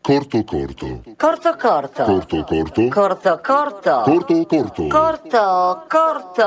Corto corto. Corto corto. Corto corto. Corto corto. Corto corto. Corto corto.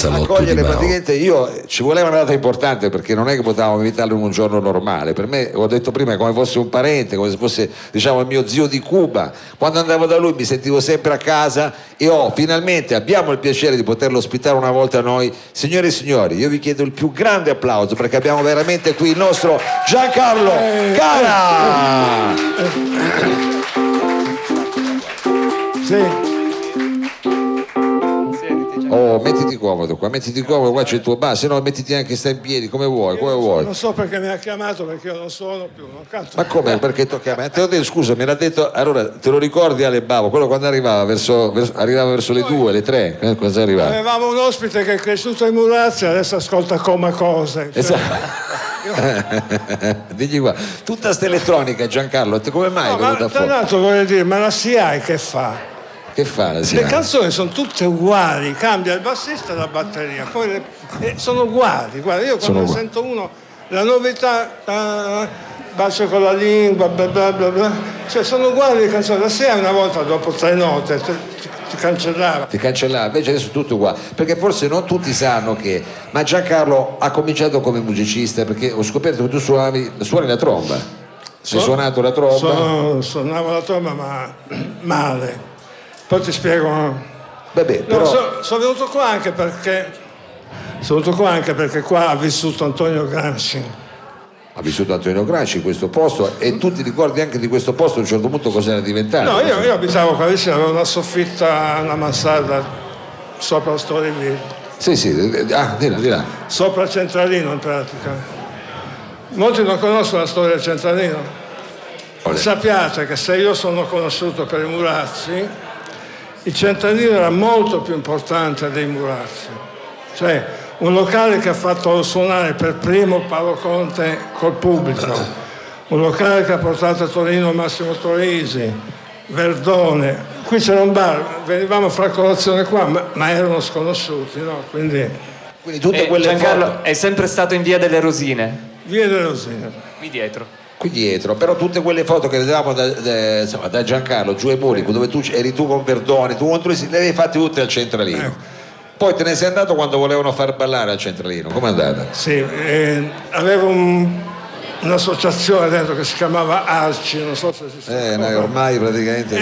Accogliere praticamente ci voleva una data importante, perché non è che potevamo invitarlo in un giorno normale. Per me, ho detto prima, come fosse un parente, come se fosse, diciamo, il mio zio di Cuba. Quando andavo da lui mi sentivo sempre a casa e finalmente abbiamo il piacere di poterlo ospitare una volta a noi. Signore e signori, io vi chiedo il più grande applauso, perché abbiamo veramente qui il nostro Giancarlo Cara. Sì. Oh, mettiti comodo qua c'è il tuo bar, se no mettiti anche, stai in piedi, come vuoi. Non so perché mi ha chiamato, perché io non suono più, non canto. Ma come? Perché ti ho chiamato? Te l'ho detto, scusa, me l'ha detto. Allora, te lo ricordi Ale Bavo? Quello quando arrivava verso le 2, le 3, cosa arrivava? Avevamo un ospite che è cresciuto in Murazzi, adesso ascolta Coma Cose. Digli qua, tutta sta elettronica, Giancarlo, come mai è venuta tra fuori? l'altro voglio dire, ma la SIAE che fa? Che fa la Le SIAE? canzoni sono tutte uguali, cambia il bassista e la batteria, poi sono uguali. Guarda, io quando ne sento uno, la novità, bacio con la lingua, bla bla bla bla, cioè sono uguali le canzoni. La SIAE una volta dopo 3 note ti cancellava. Invece adesso è tutto uguale, perché forse non tutti sanno che, ma Giancarlo ha cominciato come musicista, perché ho scoperto che tu suoni la tromba. Hai suonato la tromba? Suonavo la tromba, ma male. Poi ti spiego. Vabbè, però... sono venuto qua anche perché qua ha vissuto Antonio Gramsci. Ha vissuto Antonio Gramsci in questo posto, e tu ti ricordi anche di questo posto a un certo punto cosa era diventato? No, io abitavo qua vicino, avevo una soffitta, una mansarda sopra Storiville. Sì, di là. Sopra il Centralino in pratica. Molti non conoscono la storia del Centralino. Sappiate che se io sono conosciuto per i Murazzi, il Centralino era molto più importante dei Murazzi. Cioè, un locale che ha fatto suonare per primo Paolo Conte col pubblico, un locale che ha portato a Torino Massimo Troisi, Verdone. Qui c'era un bar, venivamo a fare colazione qua, ma erano sconosciuti, no? Quindi tutte quelle Giancarlo foto... è sempre stato in Via delle Rosine. Via delle Rosine. Qui dietro. Però tutte quelle foto che vedevamo da Giancarlo giù ai muri, dove eri tu con Verdone, tu contro le avevi fatte tutte al Centralino. Poi te ne sei andato quando volevano far ballare al Centralino, com'è andata? Sì, avevo un'associazione dentro che si chiamava Arci, non so se esiste. Ormai praticamente...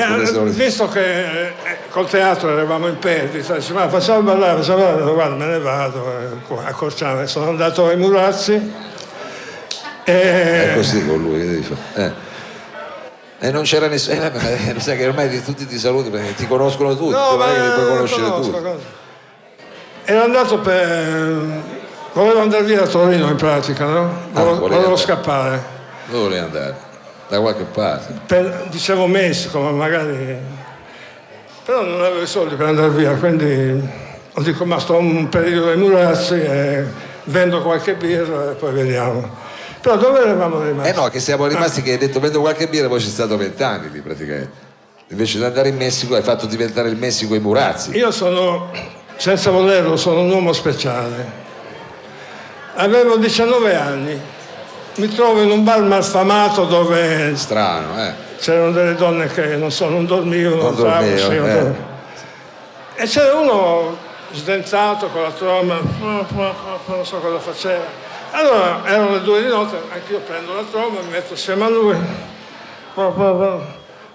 visto che col teatro eravamo in perdita, dice, ma facciamo ballare, guarda, me ne vado a Corciano. Sono andato ai Murazzi. È così con lui, che devi fare? E non c'era nessuno, sai che ormai tutti ti saluti perché ti conoscono tutti, non è che li puoi conoscere tutti. Ero andato volevo andare via da Torino in pratica, no? Volevo scappare. Dove volevi andare? Da qualche parte? Dicevo Messico, ma magari... Però non avevo i soldi per andare via, quindi ho detto, ma sto un periodo ai Murazzi e vendo qualche birra e poi vediamo. Però dove eravamo rimasti? No, che siamo rimasti che hai detto vendo qualche birra, poi c'è stato 20 anni lì praticamente. Invece di andare in Messico hai fatto diventare il Messico i Murazzi. Io sono, senza volerlo, sono un uomo speciale. Avevo 19 anni, mi trovo in un bar malfamato dove... Strano, c'erano delle donne che non dormivano, e c'era uno sdentato con la tromba, non so cosa faceva. Allora erano le 2 di notte, anch'io prendo la tromba, mi metto assieme a lui,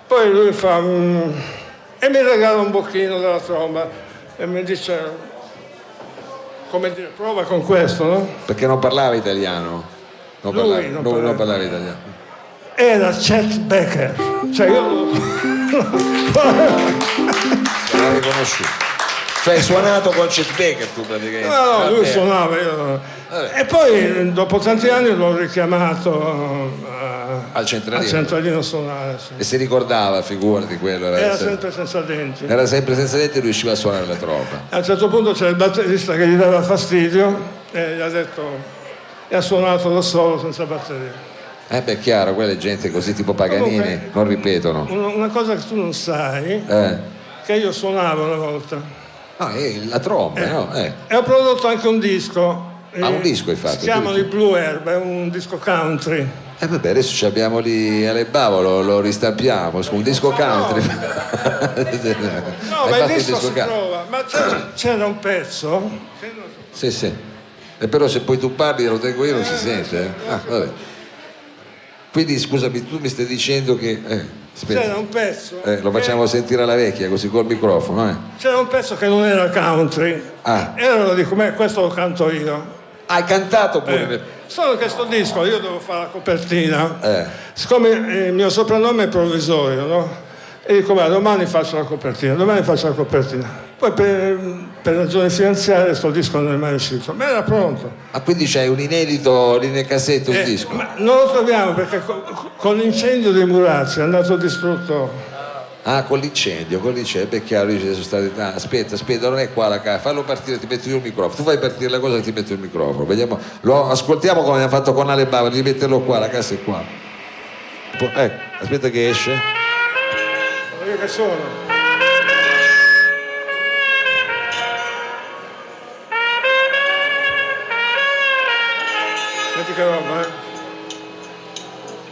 poi lui fa e mi regala un bocchino della tromba e mi dice, come dire, prova con questo, no? Perché non parlava italiano? Non parlava italiano. Era Chet Baker, cioè io l'ho riconosciuto. Cioè hai suonato con Chet Baker tu praticamente. No, lui Vabbè. suonava, io. Vabbè. E poi dopo tanti anni l'ho richiamato Al centralino. al centralino a suonare. Sì. E si ricordava, figurati quello. Era sempre senza denti. Era sempre senza denti e riusciva a suonare la tromba. A un certo punto c'era il batterista che gli dava fastidio e gli ha detto, e ha suonato da solo senza batteria. Beh, chiaro, quelle gente così tipo Paganini Comunque, non ripetono. Una cosa che tu non sai, Eh. che io suonavo una volta. No, la tromba, no? E ho prodotto anche un disco. Un disco hai fatto? Si chiamano i Blue Herb, è un disco country. Vabbè, adesso ci abbiamo lì alle Bavo, lo ristampiamo su un disco country. No, Hai ma fatto il disco si country? trova. Ma c'era un pezzo. Sì. E però se poi tu parli lo tengo io non si sente. Vabbè. Quindi scusami, tu mi stai dicendo che. Aspetta. C'era un pezzo. Lo facciamo sentire alla vecchia così col microfono, C'era un pezzo che non era country. Ah. E allora dico, questo lo canto io. Hai cantato pure. Solo che sto disco, io devo fare la copertina. Eh. Siccome il mio soprannome è provvisorio, no? E dico, domani faccio la copertina. Poi per ragioni finanziarie sto disco non è mai uscito, ma era pronto. Quindi c'hai un inedito lì nel cassetto, un disco? Ma non lo troviamo perché con l'incendio dei Murazzi è andato distrutto. Con l'incendio, beh chiaro, io ci sono stati. Aspetta, non è qua la casa, fallo partire, ti metti io il microfono, tu fai partire la cosa e ti metto il microfono, vediamo, lo ascoltiamo come abbiamo fatto con Ale Bava, devi metterlo qua, la casa è qua. Aspetta che esce. Sono io che sono. Senti che roba,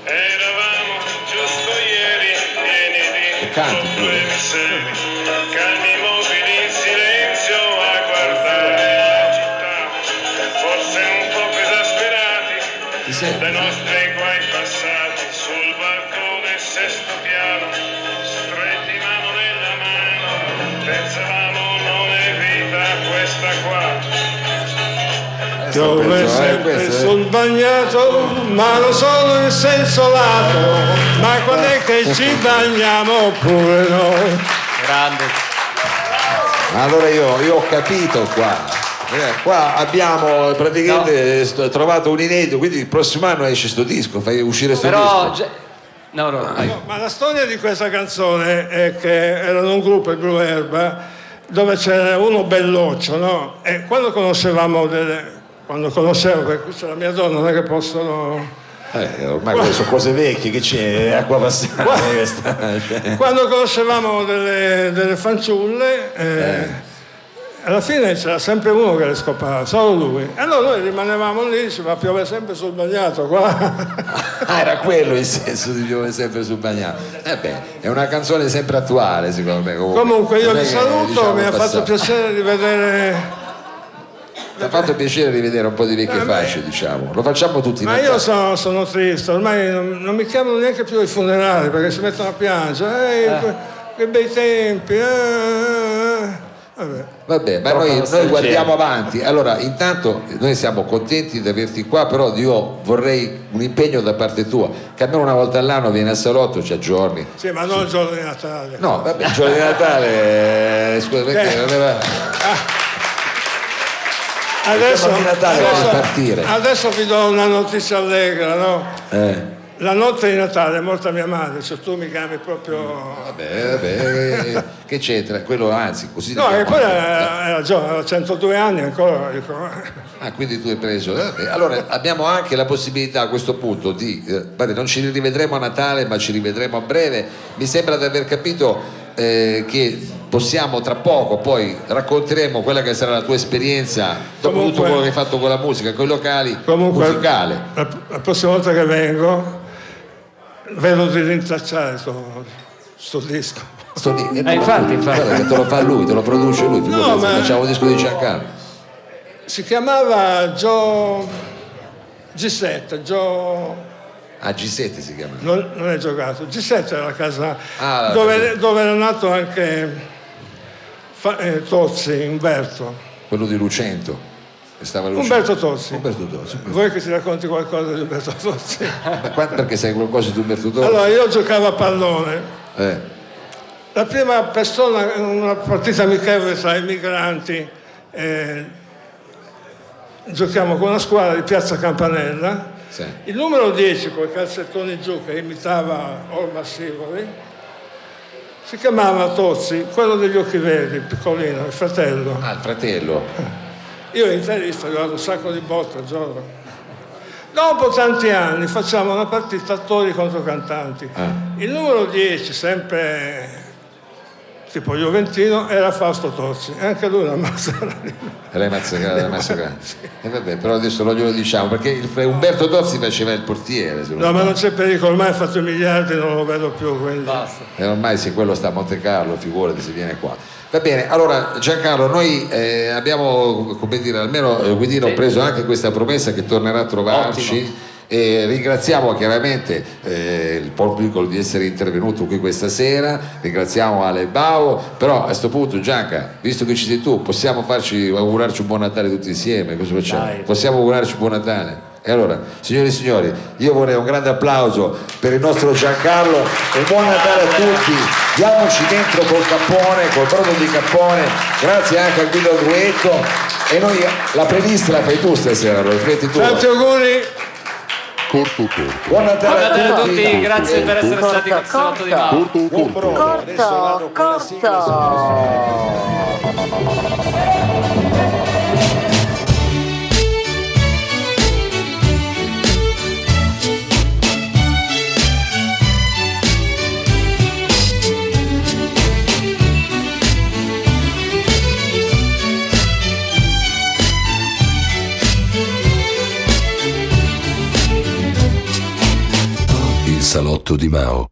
Eravamo giusto ieri pieni di canti, problemi seri, calmi immobili in silenzio a guardare la città, forse un poco esasperati Ti senti? dai nostri guai passati, sul balcone sesto piano, stretti mano nella mano, pensavamo non è vita questa qua. piove sempre sul bagnato, ma lo sono in senso lato, ma quando è che ci bagniamo pure noi? Grande. Allora io ho capito qua. Qua abbiamo praticamente trovato un inedito, quindi il prossimo anno esce sto disco, fai uscire sto Però... disco. No, vai. Ma la storia di questa canzone è che erano un gruppo, il Blue Herb, dove c'era uno belloccio, no? E quando conoscevo, perché qui c'è la mia donna, non è che possono... Ormai quelle sono cose vecchie, che c'è acqua passata. Quando conoscevamo delle fanciulle, alla fine c'era sempre uno che le scopava, solo lui. E allora noi rimanevamo lì, diceva, piove sempre sul bagnato qua. Era quello il senso di piove sempre sul bagnato. È una canzone sempre attuale, secondo me. Comunque io Non è vi che, saluto, diciamo, mi ha fatto passato. piacere di vedere... Mi ha fatto piacere rivedere un po' di vecchie facce, diciamo. Lo facciamo tutti. Ma io sono triste, ormai non mi chiamano neanche più ai funerali perché si mettono a piangere. Che bei tempi. Vabbè, ma noi guardiamo avanti. Allora, intanto noi siamo contenti di averti qua, però io vorrei un impegno da parte tua, che almeno una volta all'anno vieni al salotto, ci aggiorni. Sì, ma non il giorno di Natale. No, vabbè, il giorno di Natale, scusa, perché non era... Adesso vi do una notizia allegra, no? La notte di Natale è morta mia madre, cioè tu mi chiami proprio... Vabbè, che c'entra? Quello anzi, così... No, e poi era giovane, aveva 102 anni ancora. Dico. Quindi tu hai preso... Allora, abbiamo anche la possibilità a questo punto di... non ci rivedremo a Natale, ma ci rivedremo a breve. Mi sembra di aver capito che possiamo tra poco, poi racconteremo quella che sarà la tua esperienza dopo tutto quello che hai fatto con la musica, con i locali, musicale. La prossima volta che vengo vedo di rintracciare sto disco. Infatti. Guarda che te lo fa lui, te lo produce lui, No, ma... facciamo un disco di Giancarlo. Si chiamava Joe G7, Joe... G7 si chiama. Non è giocato. G7 era la casa dove era nato anche Tozzi, Umberto. Quello di Lucento. Umberto Tozzi. Umberto Tozzi. Vuoi che ti racconti qualcosa di Umberto Tozzi? Perché sai qualcosa di Umberto Tozzi? Allora, io giocavo a pallone La prima persona in una partita amichevole tra i migranti, giochiamo con una squadra di Piazza Campanella. Sì. Il numero 10 con i calzettoni giù che imitava Orma Sivoli si chiamava Tozzi, quello degli occhi verdi, piccolino, il fratello. Ah, il fratello. Io in intervista gli ho dato un sacco di botte al giorno. Dopo tanti anni facciamo una partita attori contro cantanti. Il numero 10, sempre tipo juventino, era Fausto Tozzi, e anche lui una mazzara. Lei mazzacrata. E vabbè, però adesso non glielo diciamo, perché Umberto Tozzi faceva il portiere. No, ma non c'è pericolo, ormai ha fatto i miliardi, non lo vedo più, quindi. Basta. E ormai se quello sta a Monte Carlo, figurati se viene qua. Va bene, allora Giancarlo, noi abbiamo, come dire, almeno Guidino preso anche questa promessa che tornerà a trovarci. Ottimo. E ringraziamo chiaramente il pubblico di essere intervenuto qui questa sera, ringraziamo Ale Bau, però a questo punto Gianca, visto che ci sei tu, possiamo augurarci un buon Natale tutti insieme, cosa facciamo? Dai. Possiamo augurarci un buon Natale? E allora, signore e signori, io vorrei un grande applauso per il nostro Giancarlo e buon Natale a tutti, diamoci dentro col cappone, col brodo di cappone, grazie anche al Guido Duetto, e noi la playlist la fai tu stasera, lo metti tu. Tanti auguri! Corto, corto. Buon Natale, Buon Natale a tutti, tutti. grazie per essere stati con il salotto di Mao. Corto, Buon corto. brodo. Adesso vado con la sigla, Corto. Il salotto di Mao.